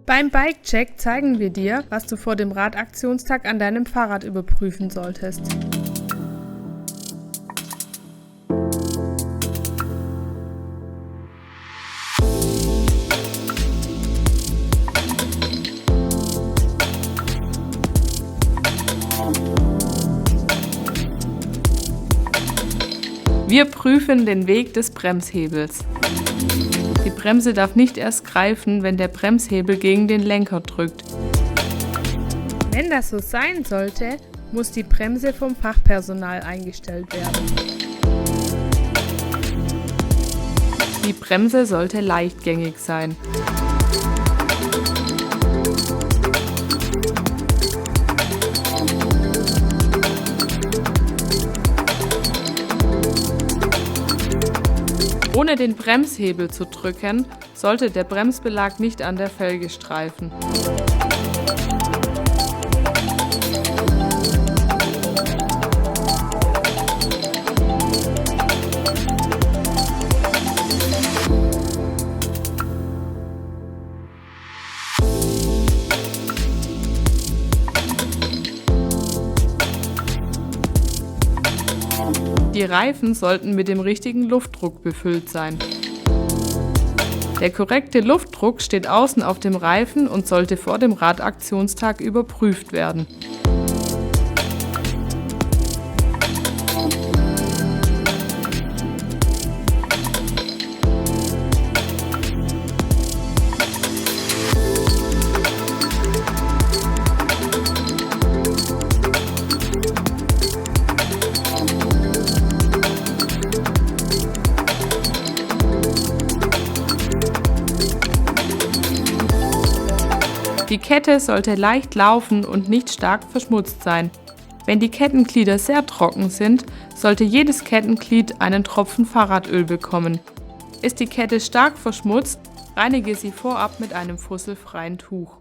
Beim Bike-Check zeigen wir dir, was du vor dem Radaktionstag an deinem Fahrrad überprüfen solltest. Wir prüfen den Weg des Bremshebels. Die Bremse darf nicht erst greifen, wenn der Bremshebel gegen den Lenker drückt. Wenn das so sein sollte, muss die Bremse vom Fachpersonal eingestellt werden. Die Bremse sollte leichtgängig sein. Ohne den Bremshebel zu drücken, sollte der Bremsbelag nicht an der Felge streifen. Die Reifen sollten mit dem richtigen Luftdruck befüllt sein. Der korrekte Luftdruck steht außen auf dem Reifen und sollte vor dem Radaktionstag überprüft werden. Die Kette sollte leicht laufen und nicht stark verschmutzt sein. Wenn die Kettenglieder sehr trocken sind, sollte jedes Kettenglied einen Tropfen Fahrradöl bekommen. Ist die Kette stark verschmutzt, reinige sie vorab mit einem fusselfreien Tuch.